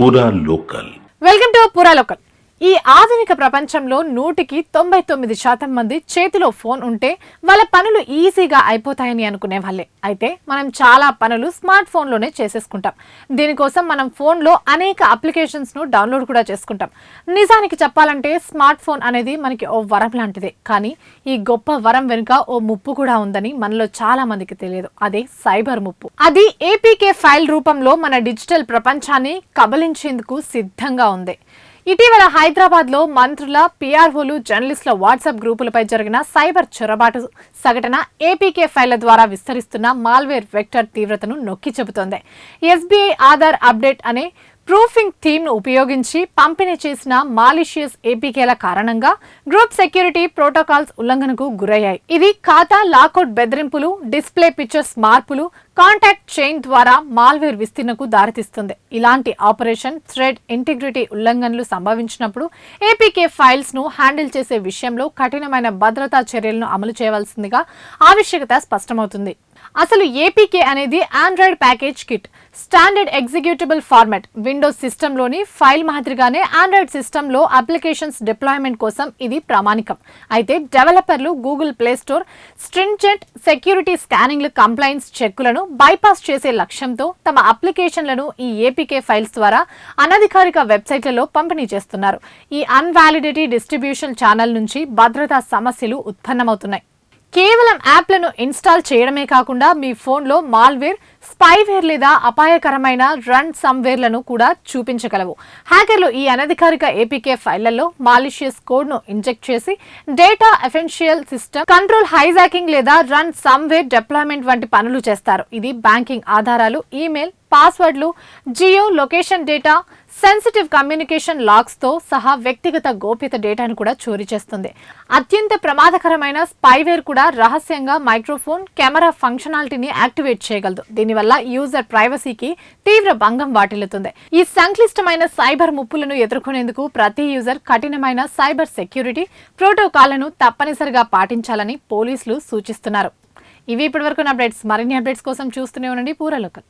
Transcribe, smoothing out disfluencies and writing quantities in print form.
పూరా local. Welcome to పూరా local. ఈ ఆధునిక ప్రపంచంలో 99% మంది చేతిలో ఫోన్ ఉంటే వాళ్ళ పనులు ఈజీగా అయిపోతాయని అనుకునే వాళ్ళే. అయితే మనం చాలా పనులు స్మార్ట్ ఫోన్లోనే చేసేసుకుంటాం. దీనికోసం మనం ఫోన్లో అనేక అప్లికేషన్స్ను డౌన్లోడ్ కూడా చేసుకుంటాం. నిజానికి చెప్పాలంటే స్మార్ట్ ఫోన్ అనేది మనకి ఓ వరం లాంటిదే. కానీ ఈ గొప్ప వరం వెనుక ఓ ముప్పు కూడా ఉందని మనలో చాలా మందికి తెలియదు. అదే సైబర్ ముప్పు. అది ఏపీకే ఫైల్ రూపంలో మన డిజిటల్ ప్రపంచాన్ని కబలించేందుకు సిద్ధంగా ఉంది. ఇటీవల హైదరాబాద్ లో మంత్రుల, పిఆర్ఓలు, జర్నలిస్టుల వాట్సాప్ గ్రూపులపై జరిగిన సైబర్ చొరబాటు సఘటన ఏపీకే ఫైళ్ల ద్వారా విస్తరిస్తున్న మాల్వేర్ వెక్టర్ తీవ్రతను నొక్కి చెబుతోంది. ఎస్బీఐ ఆధార్ అప్డేట్ అనే ప్రూఫింగ్ థీమ్ ను ఉపయోగించి పంపిణీ చేసిన మాలిషియస్ ఏపీకేల కారణంగా గ్రూప్ సెక్యూరిటీ ప్రోటోకాల్స్ ఉల్లంఘనకు గురయ్యాయి. ఇది ఖాతా లాకౌట్ బెదిరింపులు, డిస్ప్లే పిక్చర్స్ మార్పులు, కాంటాక్ట్ చైన్ ద్వారా మాల్వేర్ విస్తీర్ణకు దారితీస్తుంది. ఇలాంటి ఆపరేషన్ థ్రెడ్ ఇంటిగ్రిటీ ఉల్లంఘనలు సంభవించినప్పుడు ఏపీకే ఫైల్స్ ను హ్యాండిల్ చేసే విషయంలో కఠినమైన భద్రతా చర్యలను అమలు చేయవలసిందిగా ఆవశ్యకత స్పష్టమవుతుంది. అసలు ఏపీకే అనేది Android package kit, standard executable format. Windows సిస్టంలోని ఫైల్ మాదిరిగానే ఆండ్రాయిడ్ సిస్టంలో అప్లికేషన్స్ డిప్లాయ్మెంట్ కోసం ఇది ప్రామాణికం. అయితే డెవలపర్లు Google Play Store stringent security స్కానింగ్లు, కంప్లైంట్స్ చెక్కులను బైపాస్ చేసే లక్ష్యంతో తమ అప్లికేషన్లను ఈ ఏపీకే ఫైల్స్ ద్వారా అనధికారిక వెబ్సైట్లలో పంపిణీ చేస్తున్నారు. ఈ అన్వాలిడిటీ డిస్ట్రిబ్యూషన్ ఛానల్ నుంచి భద్రతా సమస్యలు ఉత్పన్నమవుతున్నాయి. కేవలం యాప్లను ఇన్స్టాల్ చేయడమే కాకుండా మీ ఫోన్లో మాల్వేర్, స్పైవేర్ లేదా అపాయకరమైన రన్ సమ్వేర్లను కూడా చూపించగలవు. హ్యాకర్లు ఈ అనధికారిక ఏపీకే ఫైళ్లలో మాలిషియస్ కోడ్ను ఇంజెక్ట్ చేసి డేటా ఎఫెన్షియల్ సిస్టమ్ కంట్రోల్ హైజాకింగ్ లేదా రన్ సమ్వేర్ డిప్లాయ్మెంట్ వంటి పనులు చేస్తారు. ఇది బ్యాంకింగ్ ఆధారాలు, ఈమెయిల్, పాస్వర్డ్లు, geo location data, sensitive communication logs తో సహా వ్యక్తిగత గోప్యత డేటాను కూడా చోరీ చేస్తుంది. అత్యంత ప్రమాదకరమైన స్పైవేర్ కూడా రహస్యంగా మైక్రోఫోన్, కెమెరా ఫంక్షనాలిటీని యాక్టివేట్ చేయగలదు. దీనివల్ల యూజర్ ప్రైవసీకి తీవ్ర భంగం వాటిల్లుతుంది. ఈ సంక్లిష్టమైన సైబర్ ముప్పులను ఎదుర్కొనేందుకు ప్రతి యూజర్ కఠినమైన సైబర్ సెక్యూరిటీ ప్రోటోకాల్లను తప్పనిసరిగా పాటించాలని పోలీసులు సూచిస్తున్నారు. ఇవి ఇప్పటివరకు అప్డేట్స్. మరిన్ని అప్డేట్స్ కోసం చూస్తూనే ఉండండి పూరా లోకల్.